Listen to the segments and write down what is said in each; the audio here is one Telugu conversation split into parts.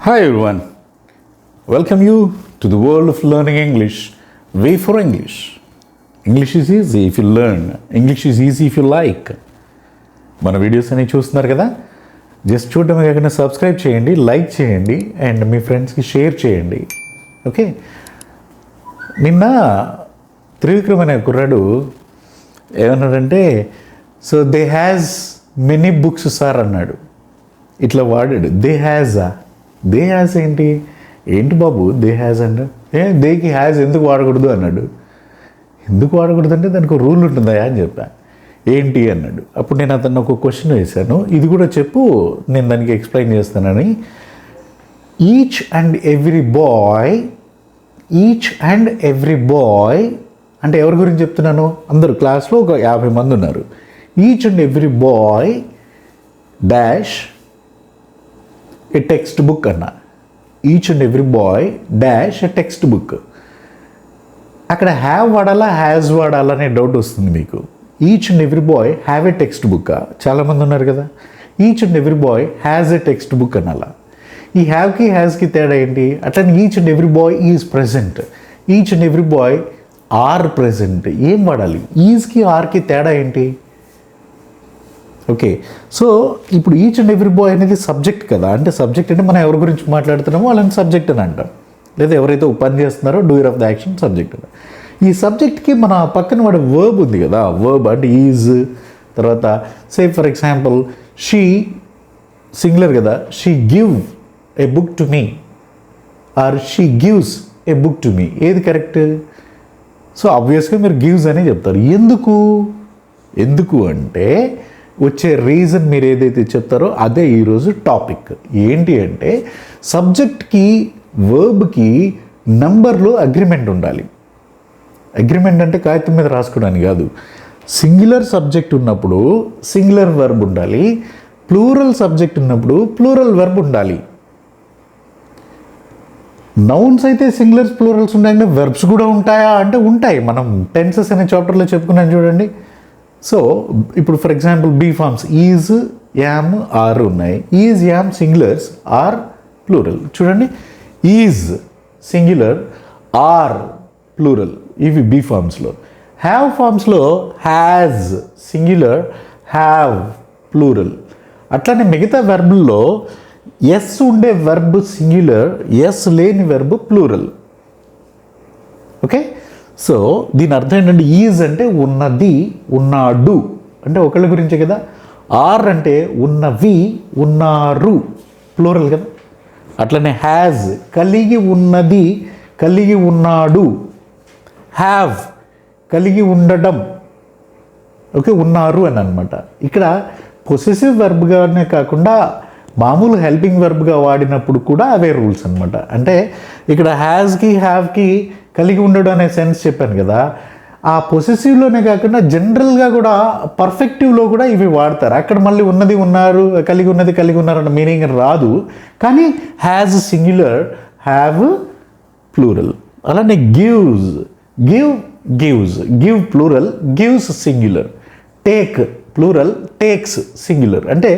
Hi everyone, welcome you to the world of learning English, Way for English. English is easy if you learn, English is easy if you like. మన వీడియోస్ అనేవి చూస్తున్నారు కదా, జస్ట్ చూడటమే కాకుండా సబ్స్క్రైబ్ చేయండి, లైక్ చేయండి అండ్ మీ ఫ్రెండ్స్కి షేర్ చేయండి. ఓకే, నిన్న త్రివిక్రమ్ అనే కుర్రాడు ఏమన్నాడంటే, so they has many books sir అన్నాడు. ఇట్లా వాడాడు, దే హ్యాజా. దే హ్యాజ్ ఏంటి బాబు దే హ్యాజ్ అంటే, దేకి హ్యాజ్ ఎందుకు వాడకూడదు అన్నాడు. ఎందుకు వాడకూడదు అంటే దానికి ఒక రూల్ ఉంటుందా అని చెప్పా. ఏంటి అన్నాడు. అప్పుడు నేను అతను ఒక క్వశ్చన్ వేశాను, ఇది కూడా చెప్పు నేను దానికి ఎక్స్ప్లెయిన్ చేస్తానని. ఈచ్ అండ్ ఎవ్రీ బాయ్ అంటే ఎవరి గురించి చెప్తున్నాను, అందరూ క్లాస్లో ఒక 50 మంది ఉన్నారు. Each and every boy dash a text book అన్నా. Each and every boy dash a text book. అక్కడ హ్యావ్ వాడాలా హ్యాజ్ వాడాలా అనే డౌట్ వస్తుంది మీకు. Each and every boy have a text book, చాలామంది ఉన్నారు కదా. Each and every boy has a text book అనాలా. ఈ హ్యావ్కి హ్యాజ్కి తేడా ఏంటి? అట్లనే each and every boy is present, each and every boy are present. ఏం వాడాలి? ఈజ్కి ఆర్కి తేడా ఏంటి? ఓకే, సో ఇప్పుడు ఈచ్ అండ్ ఎవ్రీ బాయ్ అనేది సబ్జెక్ట్ కదా. అంటే సబ్జెక్ట్ అంటే మనం ఎవరి గురించి మాట్లాడుతున్నామో వాళ్ళని సబ్జెక్ట్ అని అంటాం, లేదా ఎవరైతే పని చేస్తున్నారో doer of the action subject అని. ఈ సబ్జెక్ట్కి మన పక్కన వాడే వర్బ్ ఉంది కదా, వర్బ్ అంటే ఈజ్. తర్వాత say for example she singular కదా, she give a book to me or she gives a book to me. ఏది కరెక్ట్? సో ఆబ్వియస్గా మీరు గివ్స్ అనే చెప్తారు. ఎందుకు అంటే వచ్చే రీజన్ మీరు ఏదైతే చెప్తారో అదే ఈరోజు టాపిక్. ఏంటి అంటే సబ్జెక్ట్కి వర్బ్కి నంబర్లో అగ్రిమెంట్ ఉండాలి. అగ్రిమెంట్ అంటే కాగితం మీద రాసుకోవడానికి కాదు. సింగులర్ సబ్జెక్ట్ ఉన్నప్పుడు సింగులర్ వర్బ్ ఉండాలి, ప్లూరల్ సబ్జెక్ట్ ఉన్నప్పుడు ప్లూరల్ వర్బ్ ఉండాలి. నౌన్స్ అయితే సింగులర్స్ ప్లూరల్స్ ఉంటాయి, వెర్బ్స్ కూడా ఉంటాయా అంటే ఉంటాయి. మనం టెన్సెస్ అనే చాప్టర్లో చెప్పుకున్నాం చూడండి. సో ఇప్పుడు for example be forms is, am, are ఉన్నాయి. Is, am singulars, are plural. చూడండి, ఈజ్ సింగులర్, ఆర్ ప్లూరల్. ఇవి బీ ఫార్మ్స్లో. హ్యావ్ ఫార్మ్స్లో హ్యాజ్ సింగులర్, హ్యావ్ ప్లూరల్. అట్లానే మిగతా వెర్బుల్లో ఎస్ ఉండే వెర్బ్ సింగులర్, ఎస్ లేని వెర్బ్ ప్లూరల్. ఓకే, సో దీని అర్థం ఏంటంటే ఈజ్ అంటే ఉన్నది, ఉన్నాడు అంటే ఒకళ్ళ గురించే కదా. ఆర్ అంటే ఉన్నవి, ఉన్నారు ప్లూరల్ కదా. అట్లనే హ్యాజ్ కలిగి ఉన్నది, కలిగి ఉన్నాడు. హ్యావ్ కలిగి ఉండడం, ఓకే, ఉన్నారు అని అనమాట. ఇక్కడ పొసెసివ్ వెర్బ్గానే కాకుండా మామూలు హెల్పింగ్ వెర్బ్గా వాడినప్పుడు కూడా అవే రూల్స్ అనమాట. అంటే ఇక్కడ హ్యాజ్కి హ్యావ్కి కలిగి ఉండడం అనే సెన్స్ చెప్పాను కదా, ఆ పొసెసివ్లోనే కాకుండా జనరల్గా కూడా పర్ఫెక్టివ్లో కూడా ఇవి వాడతారు. అక్కడ మళ్ళీ ఉన్నది, ఉన్నారు, కలిగి ఉన్నది, కలిగి ఉన్నారు అన్న మీనింగ్ రాదు. కానీ హ్యాజ్ సింగులర్, హ్యావ్ ప్లూరల్. అలానే gives, give plural, gives singular. Take plural, takes singular. అంటే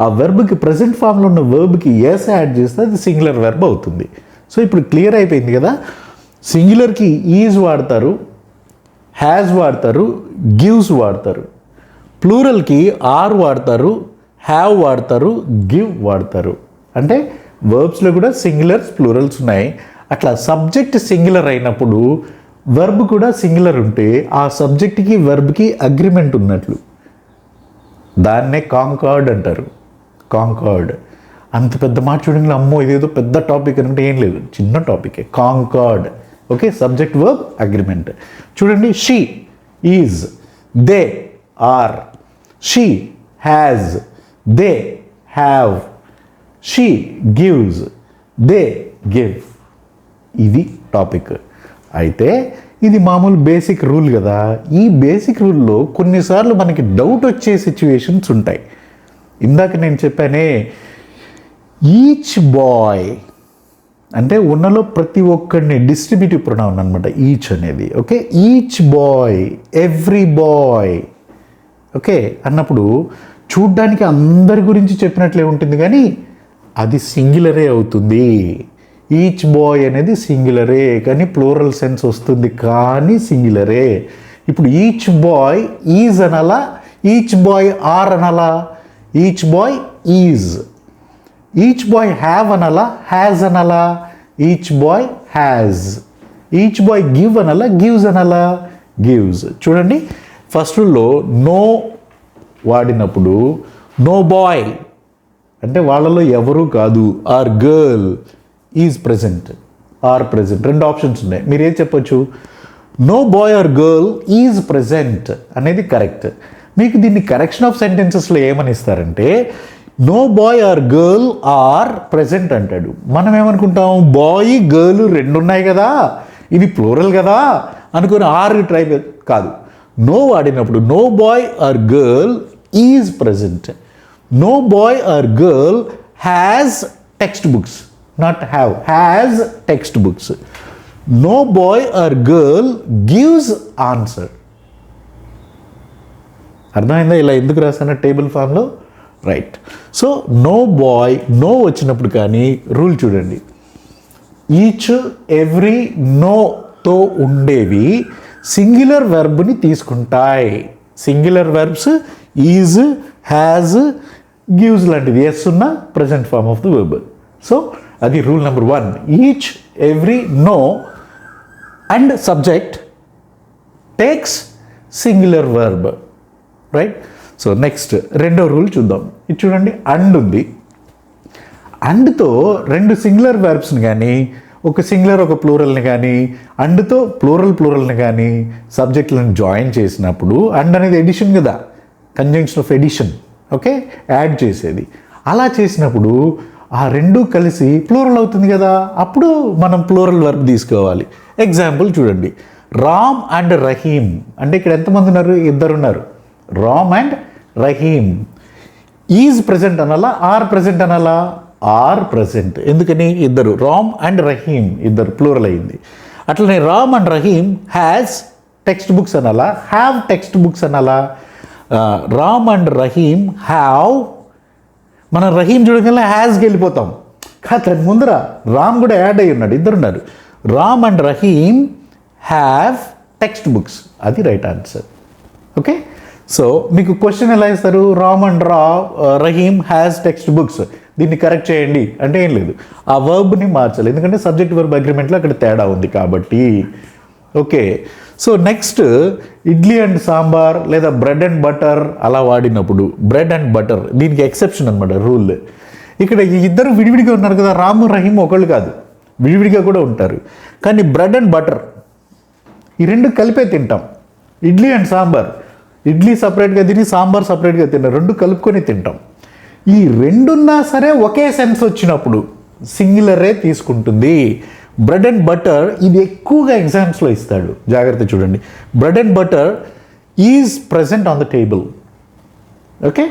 ఆ వెర్బ్కి ప్రజెంట్ ఫామ్లో ఉన్న వెర్బ్కి ఎస్ యాడ్ చేస్తే అది సింగులర్ వెర్బ్ అవుతుంది. సో ఇప్పుడు క్లియర్ అయిపోయింది కదా. సింగులర్కి ఈజ్ వాడతారు, హ్యాజ్ వాడతారు, గివ్స్ వాడతారు. ప్లూరల్కి ఆర్ వాడతారు, హ్యావ్ వాడతారు, గివ్ వాడతారు. అంటే వర్బ్స్లో కూడా సింగులర్స్ ప్లూరల్స్ ఉన్నాయి. అట్లా సబ్జెక్ట్ సింగులర్ అయినప్పుడు వర్బ్ కూడా సింగులర్ ఉంటే ఆ సబ్జెక్ట్కి వర్బ్కి అగ్రిమెంట్ ఉన్నట్లు. దాన్నే కాంకార్డ్ అంటారు. కాంకార్డ్. అంత పెద్ద మాట చూడండి, అమ్మో ఇదేదో పెద్ద టాపిక్ అనుకుంటే ఏం లేదు, చిన్న టాపికే. Concord. Okay, subject verb agreement. చూడండి, she is, they are, she has, they have, she gives, they give. ఇది టాపిక్. అయితే ఇది మామూలు బేసిక్ రూల్ కదా. ఈ బేసిక్ రూల్లో కొన్నిసార్లు మనకి డౌట్ వచ్చే సిచ్యువేషన్స్ ఉంటాయి. ఇందాక నేను చెప్పానే, ఈచ్ బాయ్ అంటే ఉన్నలో ప్రతి ఒక్కడిని డిస్ట్రిబ్యూటివ్ ప్రొనౌన్ అనమాట ఈచ్ అనేది. Okay, each boy, every boy, okay అన్నప్పుడు చూడ్డానికి అందరి గురించి చెప్పినట్లే ఉంటుంది, కానీ అది సింగులరే అవుతుంది. ఈచ్ బాయ్ అనేది సింగులరే, కానీ ప్లూరల్ సెన్స్ వస్తుంది కానీ సింగులరే. ఇప్పుడు ఈచ్ బాయ్ ఈజ్ అనాలా, ఈచ్ బాయ్ ఆర్ అనాలా? Each boy is. Each boy have అనాలా, హ్యాజ్ అనాలా? Each boy has. Each boy give అనాలా, గివ్స్ అనాలా? గివ్స్. చూడండి ఫస్ట్ రూల్లో నో వాడినప్పుడు నో బాయ్ అంటే వాళ్ళలో ఎవరు కాదు, or girl is present, are present, రెండు ఆప్షన్స్ ఉన్నాయి. మీరు ఏం చెప్పొచ్చు? No boy or girl is present అనేది కరెక్ట్. మీకు దీన్ని కరెక్షన్ ఆఫ్ సెంటెన్సెస్లో ఏమని ఇస్తారంటే no boy or girl are present అంటాడు. మనం ఏమనుకుంటాం, బాయ్ గర్ల్ రెండు ఉన్నాయి కదా, ఇది ప్లూరల్ కదా అనుకుని ఆర్ ట్రై కాదు. నో వాడినప్పుడు no boy or girl is present. No boy or girl has text books, not have, has text books. No boy or girl gives answer. అర్థమైందా ఇలా ఎందుకు రాసాను టేబుల్ ఫామ్లో? Right. So no boy, no వచ్చినప్పుడు కానీ రూల్ చూడండి, ఈచ్ ఎవ్రీ నోతో ఉండేవి సింగులర్ వెర్బ్ని తీసుకుంటాయి. Singular verbs is, has, gives లాంటివి ఎస్ ఉన్న present form of the verb. So అది rule number 1. Each every no and subject takes singular verb. Right. So next రెండో రూల్ చూద్దాం. ఇది చూడండి, అండ్ ఉంది. అండ్తో రెండు సింగులర్ వెర్బ్స్ని కానీ, ఒక సింగులర్ ఒక ప్లూరల్ని కానీ, అండ్తో ప్లూరల్ని కానీ సబ్జెక్టులను జాయిన్ చేసినప్పుడు, అండ్ అనేది ఎడిషన్ కదా, conjunction of addition, okay, add చేసేది. అలా చేసినప్పుడు ఆ రెండు కలిసి ప్లూరల్ అవుతుంది కదా, అప్పుడు మనం ప్లూరల్ వెర్బ్ తీసుకోవాలి. ఎగ్జాంపుల్ చూడండి, రామ్ అండ్ రహీమ్ అంటే ఇక్కడ ఎంతమంది ఉన్నారు? ఇద్దరు ఉన్నారు, Ram and Rahim. Is present అనాలా, ఆర్ ప్రెజెంట్ అనాలా? Are present. ఎందుకని? ఇద్దరు, రామ్ అండ్ రహీమ్, ఇద్దరు ప్లూరల్ అయింది. అట్లనే Ram and Rahim has text books అనాలా, హ్యావ్ టెక్స్ట్ బుక్స్ అనాలా? Ram and Rahim have. మనం రహీమ్ చూడగల హ్యాజ్కి వెళ్ళిపోతాం, కాదు ముందర రామ్ కూడా యాడ్ అయ్యి ఉన్నాడు, ఇద్దరున్నారు. Ram and Rahim have text books, అది రైట్ ఆన్సర్. ఓకే. సో మీకు క్వశ్చన్ ఎలా ఇస్తారు? Ram and Rahim has text books, దీన్ని కరెక్ట్ చేయండి అంటే ఏం లేదు, ఆ వర్బ్ని మార్చాలి, ఎందుకంటే సబ్జెక్ట్ వర్బ్ అగ్రిమెంట్లో అక్కడ తేడా ఉంది కాబట్టి. Okay. So next idli and sambar లేదా బ్రెడ్ అండ్ బటర్ అలా వాడినప్పుడు, బ్రెడ్ అండ్ బటర్ దీనికి ఎక్సెప్షన్ అనమాట రూల్. ఇక్కడ ఈ ఇద్దరు విడివిడిగా ఉన్నారు కదా, రామ్ రహీమ్ ఒకళ్ళు కాదు, విడివిడిగా కూడా ఉంటారు. కానీ బ్రెడ్ అండ్ బటర్ ఈ రెండు కలిపే తింటాం. ఇడ్లీ అండ్ సాంబార్, ఇడ్లీ సపరేట్గా తిని సాంబార్ సపరేట్గా తింటాం, రెండు కలుపుకొని తింటాం. ఈ రెండున్నా సరే ఒకే సెన్స్ వచ్చినప్పుడు సింగులరే తీసుకుంటుంది. బ్రెడ్ అండ్ బటర్ ఇది ఎక్కువగా ఎగ్జామ్స్లో ఇస్తాడు, జాగ్రత్త చూడండి. Bread and butter is present on the table. Okay.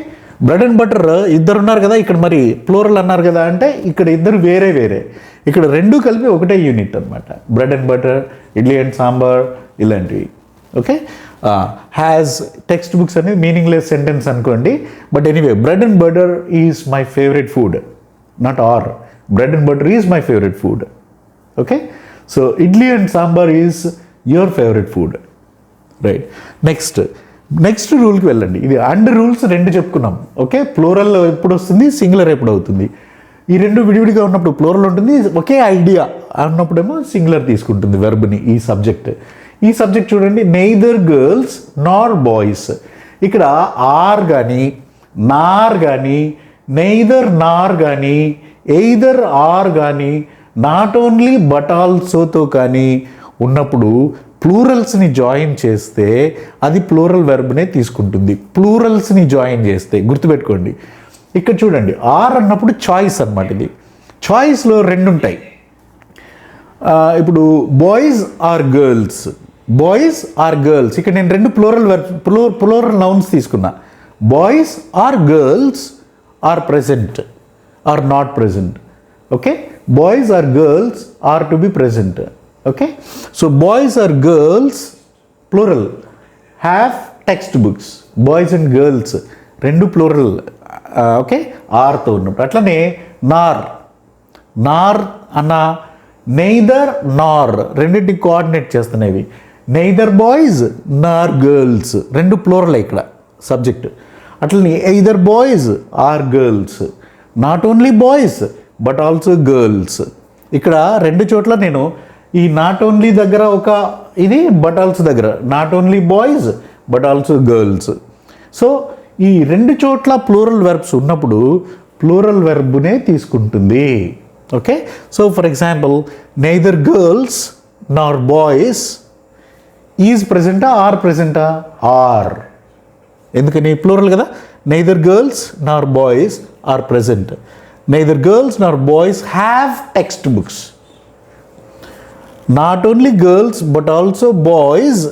Bread and butter ఇద్దరు ఉన్నారు కదా, ఇక్కడ మరి ప్లూరల్ అన్నారు కదా అంటే ఇక్కడ ఇద్దరు వేరే వేరే, ఇక్కడ రెండు కలిపి ఒకటే యూనిట్ అనమాట. Bread and butter, idli and sambar ఇలాంటివి. ఓకే. హ్యాజ్ టెక్స్ట్ బుక్స్ అనేది మీనింగ్లెస్ సెంటెన్స్ అనుకోండి, but anyway bread and butter is my favourite food, not are. Bread and butter is my favourite food. Okay. So idli and sambar is your favourite food. Right. Next రూల్కి వెళ్ళండి. ఇది అండ్ రూల్స్ రెండు చెప్పుకున్నాం. ఓకే. ప్లూరల్ ఎప్పుడు వస్తుంది, సింగులర్ ఎప్పుడు అవుతుంది. ఈ రెండు విడివిడిగా ఉన్నప్పుడు ప్లూరల్ ఉంటుంది, ఒకే ఐడియా అన్నప్పుడేమో సింగులర్ తీసుకుంటుంది వెర్బ్ని. ఈ సబ్జెక్ట్ చూడండి, నెయిదర్ గర్ల్స్ నార్ బాయ్స్. ఇక్కడ ఆర్ కానీ, నార్ కానీ, నెయిదర్ నార్ కానీ, ఎయిదర్ ఆర్ కానీ, నాట్ ఓన్లీ బట్ ఆల్సోతో కానీ ఉన్నప్పుడు ప్లూరల్స్ని జాయిన్ చేస్తే అది ప్లూరల్ వెర్బ్నే తీసుకుంటుంది. ప్లూరల్స్ని జాయిన్ చేస్తే గుర్తుపెట్టుకోండి. ఇక్కడ చూడండి, ఆర్ అన్నప్పుడు చాయిస్ అన్నమాట. ఇది చాయిస్లో రెండు ఉంటాయి. ఇప్పుడు boys or girls, boys or girls, ఇక్కడ నేను రెండు ప్లూరల్ నౌన్స్ తీసుకున్నా. Boys or girls are present or not present. Okay. Boys or girls are to be present. Okay. So boys or girls plural have text books. Boys and girls రెండు ప్లూరల్. ఓకే. ఆర్తో ఉన్నప్పుడు. అట్లనే నార్ అన్న నెయిదర్ నార్ రెండింటికి కోఆర్డినేట్ చేస్తున్నాయి. నెయిదర్ బాయ్స్ నార్ గర్ల్స్ రెండు ప్లూరల్ ఇక్కడ సబ్జెక్ట్. అట్లనే either boys or girls, not only boys but also girls. ఇక్కడ రెండు చోట్ల నేను ఈ నాట్ ఓన్లీ దగ్గర ఒక ఇది, బట్ ఆల్సో దగ్గర not only boys but also girls. So ఈ రెండు చోట్ల ప్లూరల్ వెర్బ్స్ ఉన్నప్పుడు ప్లూరల్ వెర్బ్నే తీసుకుంటుంది. Okay, so for example neither girls nor boys is ప్రెజెంటా ఆర్ ప్రెజెంటా? ఆర్. ఎందుకని? ప్లూరల్ కదా. Neither girls nor boys are present. Neither girls nor boys have text books. Not only girls but also boys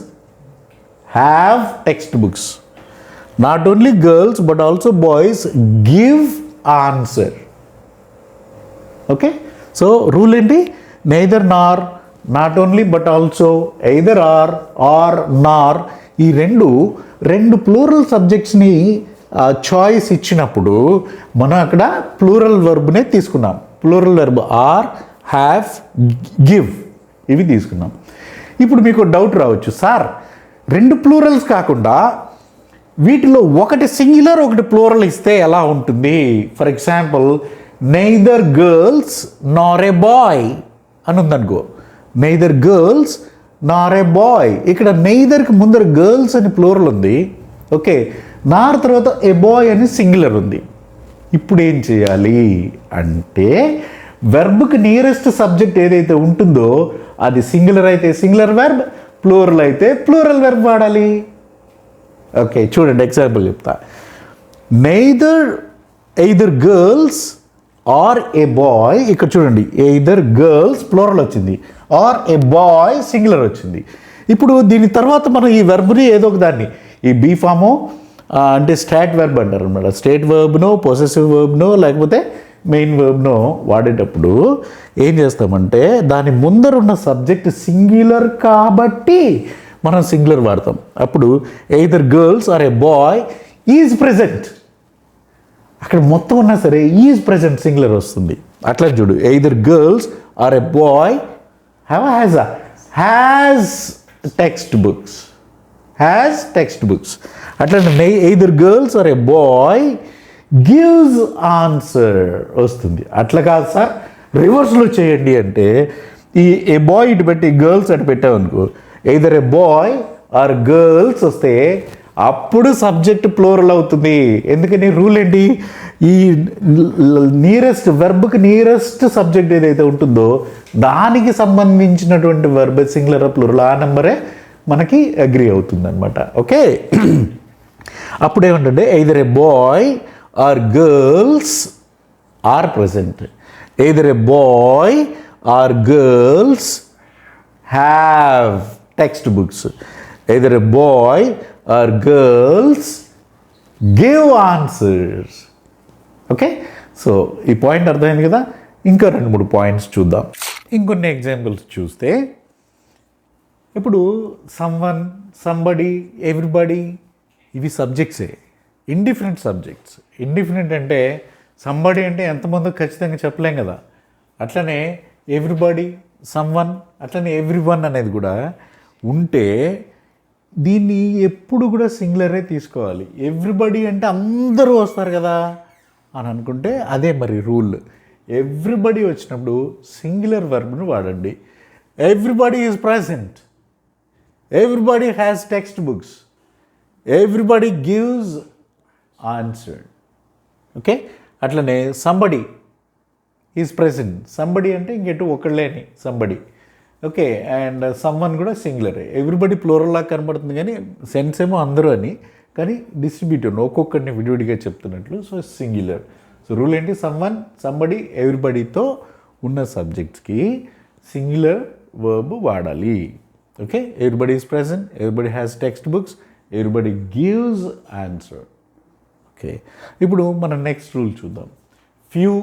have text books. Not only girls but also boys give answer. Okay, so rule ఏంటి? Neither Nar, not only but also, either are నార్. ఈ రెండు ప్లూరల్ సబ్జెక్ట్స్ని చాయిస్ ఇచ్చినప్పుడు మనం అక్కడ ప్లూరల్ వర్బ్నే తీసుకున్నాం. Plural verb are, have, give ఇవి తీసుకున్నాం. ఇప్పుడు మీకు డౌట్ రావచ్చు, సార్ రెండు ప్లూరల్స్ కాకుండా వీటిలో ఒకటి సింగులర్ ఒకటి ప్లూరల్ ఇస్తే ఎలా ఉంటుంది? For example neither girls Nar A bye అని ఉందనుకో. నెయిదర్ గర్ల్స్ నార్ ఏ బాయ్. ఇక్కడ నెయిదర్కి ముందర గర్ల్స్ అని ప్లూరల్ ఉంది. ఓకే, నార్ తర్వాత ఏ బాయ్ అని సింగులర్ ఉంది. ఇప్పుడు ఏం చేయాలి అంటే వెర్బ్కి నియరెస్ట్ సబ్జెక్ట్ ఏదైతే ఉంటుందో అది సింగులర్ అయితే సింగులర్ వెర్బ్, ప్లూరల్ అయితే ప్లూరల్ వెర్బ్ వాడాలి. ఓకే, చూడండి ఎగ్జాంపుల్ చెప్తా. Either girls or a boy. ఇక్కడ చూడండి ఎయిదర్ గర్ల్స్ ప్లూరల్ వచ్చింది, ఆర్ ఏ బాయ్ సింగులర్ వచ్చింది. ఇప్పుడు దీని తర్వాత మనం ఈ వెర్బ్ని ఏదో ఒక దాన్ని ఈ బీ ఫాము అంటే స్టాట్ వెర్బ్ అంటారు అనమాట. స్టేట్ వర్బ్నో పొసెసివ్ వర్బ్నో లేకపోతే మెయిన్ వర్బ్నో వాడేటప్పుడు ఏం చేస్తామంటే దాని ముందరున్న సబ్జెక్ట్ సింగులర్ కాబట్టి మనం సింగులర్ వాడతాం. అప్పుడు either girls or a boy is present. అక్కడ మొత్తం ఉన్నా సరే ఈజ్ ప్రెజెంట్ సింగులర్ వస్తుంది. అట్లా చూడు, either girls or a boy has text books. అట్లా either girls or a boy gives answer వస్తుంది. అట్లా కాదు సార్ రివర్స్లో చేయండి అంటే ఈ ఏ బాయ్ ఇటు పెట్టి గర్ల్స్ అటు పెట్టామనుకో, either a boy or girls వస్తే అప్పుడు సబ్జెక్ట్ ప్లూరల్ అవుతుంది. ఎందుకని? రూల్ ఏంటి? ఈ నియరెస్ట్ వెర్బ్కి నియరెస్ట్ సబ్జెక్ట్ ఏదైతే ఉంటుందో దానికి సంబంధించినటువంటి వెర్బ్ సింగులర్ ప్లూరల్ ఆ నెంబరే మనకి అగ్రీ అవుతుంది అనమాట. ఓకే, అప్పుడు ఏమంటే either a boy or girls are present. Either a boy or girls have text books. Either a boy or girls give answers. Okay, so ఈ పాయింట్ అర్థమైంది కదా. ఇంకా 2-3 పాయింట్స్ చూద్దాం. ఇంకొన్ని ఎగ్జాంపుల్స్ చూస్తే ఇప్పుడు సమ్వన్, సంబడి, ఎవ్రీబడి ఇవి సబ్జెక్ట్సే, ఇండిఫరెంట్ సబ్జెక్ట్స్. ఇండిఫరెంట్ అంటే సంబడి అంటే ఎంతమందో ఖచ్చితంగా చెప్పలేం కదా. అట్లనే ఎవ్రీబడి, సమ్వన్, అట్లనే ఎవ్రీవన్ అనేది కూడా ఉంటే దీన్ని ఎప్పుడు కూడా సింగులరే తీసుకోవాలి. ఎవ్రీబడి అంటే అందరూ వస్తారు కదా అని అనుకుంటే అదే మరి రూల్. ఎవ్రీబడి వచ్చినప్పుడు సింగులర్ వర్బ్ను వాడండి. Everybody is present, everybody has text books, everybody gives answer. Okay, అట్లనే సంబడి ఈజ్ ప్రెజెంట్. సంబడి అంటే ఇంకెటు ఒకళ్ళేని సంబడి. ఓకే, అండ్ సమ్వన్ కూడా సింగులరే. ఎవ్రీబడి ప్లూరల్లా కనబడుతుంది కానీ సెన్స్ ఏమో అందరూ అని, కానీ డిస్ట్రిబ్యూటర్ ఒక్కొక్కరిని విడివిడిగా చెప్తున్నట్లు. So singular. సో రూల్ ఏంటి? సమ్వన్, సంబడి, ఎవ్రీబడితో ఉన్న సబ్జెక్ట్స్కి సింగులర్ వర్బ్ వాడాలి. Okay, everybody is present, everybody has text books, everybody gives answer. Okay, ఇప్పుడు మనం నెక్స్ట్ రూల్ చూద్దాం. Few,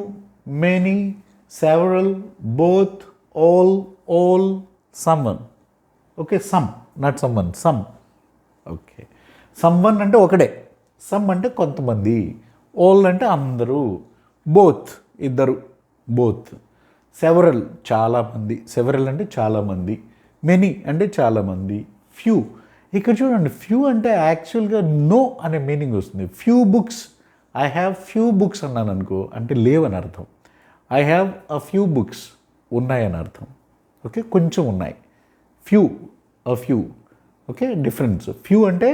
many, several, both, all, someone. Okay, some, not someone, some. Okay, someone అంటే ఒకడే, సమ్ అంటే కొంతమంది, ఆల్ అంటే అందరూ, బోత్ ఇద్దరు, బోత్. సెవరల్ చాలామంది, సెవరల్ అంటే చాలామంది. మెనీ అంటే చాలామంది. ఫ్యూ, ఇక్కడ చూడండి ఫ్యూ అంటే యాక్చువల్గా నో అనే మీనింగ్ వస్తుంది. Few books, I have few books అన్నాను అనుకో అంటే లేవని అర్థం. I have a few books, ఉన్నాయని అర్థం. ఓకే, కొంచెం ఉన్నాయి. Few, a few. Okay, difference. Few అంటే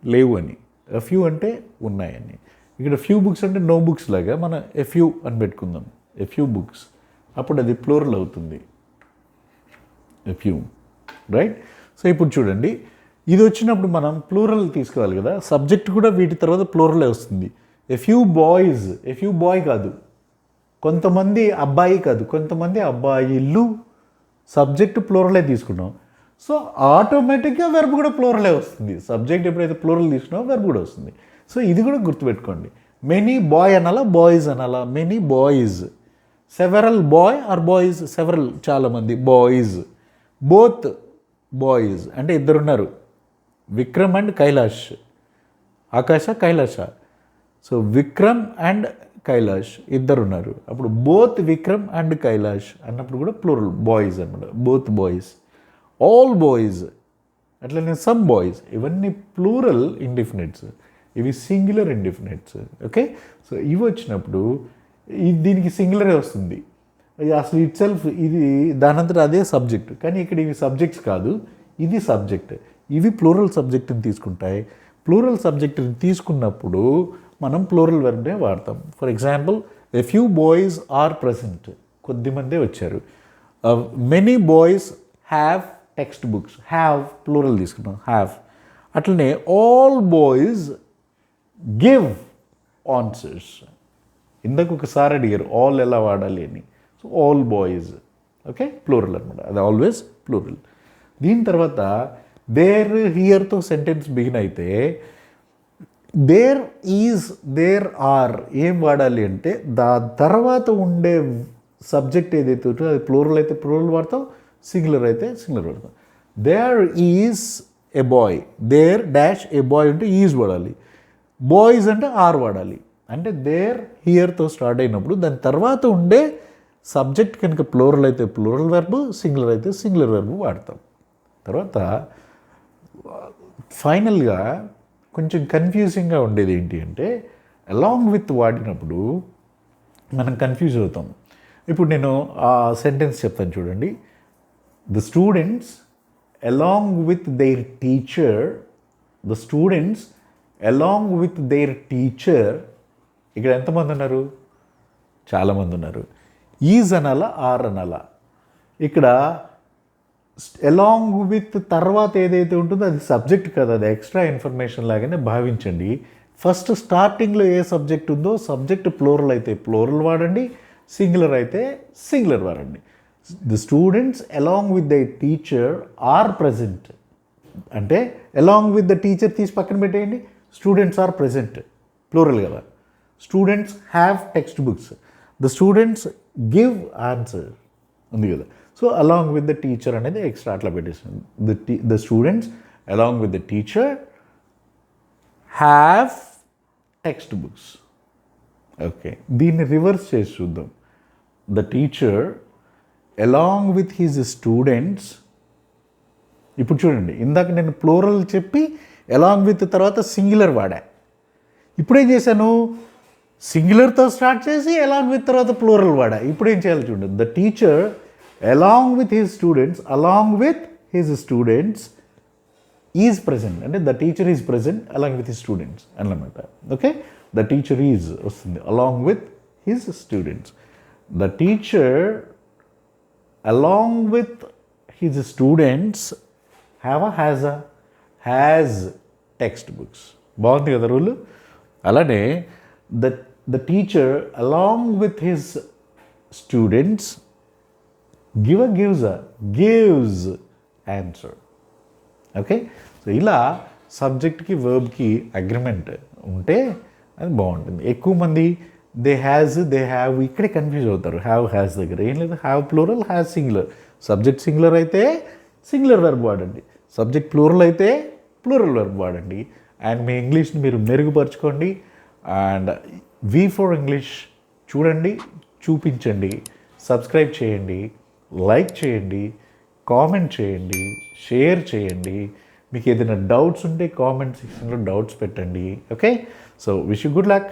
లేవు అని, అ ఫ్యూ అంటే ఉన్నాయని. ఇక్కడ ఫ్యూ బుక్స్ అంటే నో బుక్స్ లాగా మనం ఎ ఫ్యూ అని పెట్టుకుందాం. ఎ ఫ్యూ బుక్స్, అప్పుడు అది ప్లూరల్ అవుతుంది. A few, right? సో ఇప్పుడు చూడండి, ఇది వచ్చినప్పుడు మనం ప్లూరల్ తీసుకోవాలి కదా, సబ్జెక్ట్ కూడా వీటి తర్వాత ప్లూరలే వస్తుంది. A few boys, a few boy కాదు, కొంతమంది అబ్బాయి కాదు, కొంతమంది అబ్బాయిలు. సబ్జెక్ట్ ప్లూరలే తీసుకున్నాం, సో ఆటోమేటిక్గా వెర్బ్ కూడా ప్లూరలే వస్తుంది. సబ్జెక్ట్ ఎప్పుడైతే ప్లూరల్ తీసుకున్నామో వెర్బ్ కూడా వస్తుంది. సో ఇది కూడా గుర్తుపెట్టుకోండి. మెనీ బాయ్ అనాలా, బాయ్స్ అనాలా? Many boys. Several boy or boys? Several చాలామంది, బాయ్స్. బోత్ బాయ్స్ అంటే ఇద్దరున్నారు, విక్రమ్ అండ్ కైలాష్. ఆకాశ, కైలాష. సో విక్రమ్ అండ్ కైలాష్ ఇద్దరున్నారు, అప్పుడు బోత్ విక్రమ్ అండ్ కైలాష్ అన్నప్పుడు కూడా ప్లూరల్ బాయ్స్ అన్నమాట. బోత్ బాయ్స్, ఆల్ బాయ్స్, అట్లనే సమ్ బాయ్స్. ఇవన్నీ ప్లూరల్ ఇండిఫినిట్స్, ఇవి సింగులర్ ఇండిఫినిట్స్. ఓకే, సో ఇవి వచ్చినప్పుడు దీనికి సింగులరే వస్తుంది. అసలు ఇట్ సెల్ఫ్ ఇది దానంతట అదే సబ్జెక్ట్, కానీ ఇక్కడ ఇవి సబ్జెక్ట్స్ కాదు, ఇది సబ్జెక్ట్. ఇవి ప్లూరల్ సబ్జెక్ట్ని తీసుకుంటాయి. ప్లూరల్ సబ్జెక్ట్ని తీసుకున్నప్పుడు మనం ప్లూరల్ వెర్బ్నే వాడతాం. For example, a few boys are present, కొద్దిమందే వచ్చారు. Many boys have text books, have plural తీసుకున్నాం, హ్యావ్. అట్లనే ఆల్ బాయ్స్ గివ్ ఆన్సర్స్. ఇందాక ఒకసారి అడిగారు ఆల్ ఎలా వాడాలి అని, so all boys. Okay, plural అనమాట, అది ఆల్వేస్ ప్లూరల్. దీని తర్వాత దేర్, హియర్తో సెంటెన్స్ బిగిన్ అయితే దేర్ ఈజ్, దేర్ ఆర్ ఏం వాడాలి అంటే దాని తర్వాత ఉండే సబ్జెక్ట్ ఏదైతే ఉంటుందో అది ప్లూరల్ అయితే ప్లూరల్ వాడతాం, సింగులర్ అయితే సింగులర్ వాడతాం. There is a boy, there dash a boy అంటే ఈజ్ వాడాలి, బాయ్స్ అంటే ఆర్ వాడాలి. అంటే దేర్ హియర్తో స్టార్ట్ అయినప్పుడు దాని తర్వాత ఉండే సబ్జెక్ట్ కనుక ప్లూరల్ అయితే ప్లూరల్ వెర్బ్, సింగులర్ అయితే సింగులర్ వెర్బ్ వాడతాం. తర్వాత ఫైనల్గా కొంచెం కన్ఫ్యూజింగ్గా ఉండేది ఏంటి అంటే అలాంగ్ విత్ వాడినప్పుడు మనం కన్ఫ్యూజ్ అవుతాం. ఇప్పుడు నేను ఆ సెంటెన్స్ చెప్తాను చూడండి. The students along with their teacher, the students along with their teacher. ఇక్కడ ఎంతమంది ఉన్నారు? చాలామంది ఉన్నారు. ఈజ్ అనాలా, ఆర్ అనాలా? ఇక్కడ అలాంగ్ విత్ తర్వాత ఏదైతే ఉంటుందో అది సబ్జెక్ట్ కదా, అది ఎక్స్ట్రా ఇన్ఫర్మేషన్ లాగానే భావించండి. ఫస్ట్ స్టార్టింగ్లో ఏ సబ్జెక్ట్ ఉందో సబ్జెక్ట్ ప్లూరల్ అయితే ప్లూరల్ వాడండి, సింగులర్ అయితే సింగులర్ వాడండి. The students along with the teacher are present అంటే అలాంగ్ విత్ ద టీచర్ తీసి పక్కన పెట్టేయండి, స్టూడెంట్స్ ఆర్ ప్రజెంట్, ప్లూరల్ కదా. Students have text books, the students give answer ఉంది కదా. So along with the teacher అనేది ఎక్స్ట్రా అట్లా పెట్టేసింది. The students along with the teacher have text books. Okay, దీన్ని రివర్స్ చేసి చూద్దాం. The teacher along with his students. ఇప్పుడు చూడండి, ఇందాక నేను ప్లూరల్ చెప్పి అలాంగ్ విత్ తర్వాత సింగులర్ వాడా. ఇప్పుడేం చేశాను, సింగులర్తో స్టార్ట్ చేసి అలాంగ్ విత్ తర్వాత ప్లూరల్ వాడా. ఇప్పుడు ఏం చేయాలి చూడండి. The teacher along with his students, along with his students is present అంటే the teacher is present along with his students అన్నమాట. ఓకే, ద టీచర్ ఈజ్ వస్తుంది along with his students. The teacher along with his students has text books. బాగుంది కదా రూల్. అలానే the teacher along with his students gives answer. Okay, so ఇలా సబ్జెక్ట్కి వర్బ్కి అగ్రిమెంట్ ఉంటే అది బాగుంటుంది. ఎక్కువ మంది దే హ్యావ్ ఇక్కడే కన్ఫ్యూజ్ అవుతారు. హ్యాస్ దగ్గర ఏం లేదు, have plural, has singular. Subject singular అయితే సింగులర్ వెర్బ్ వాడండి, సబ్జెక్ట్ ప్లూరల్ అయితే ప్లూరల్ వెర్బ్ వాడండి. అండ్ మీ ఇంగ్లీష్ని మీరు మెరుగుపరచుకోండి. అండ్ V4 ఇంగ్లీష్ చూడండి, చూపించండి, సబ్స్క్రైబ్ చేయండి, లైక్ చేయండి, కామెంట్ చేయండి, షేర్ చేయండి. మీకు ఏదైనా డౌట్స్ ఉంటే కామెంట్ సెక్షన్లో డౌట్స్ పెట్టండి. Okay, so wish you good luck.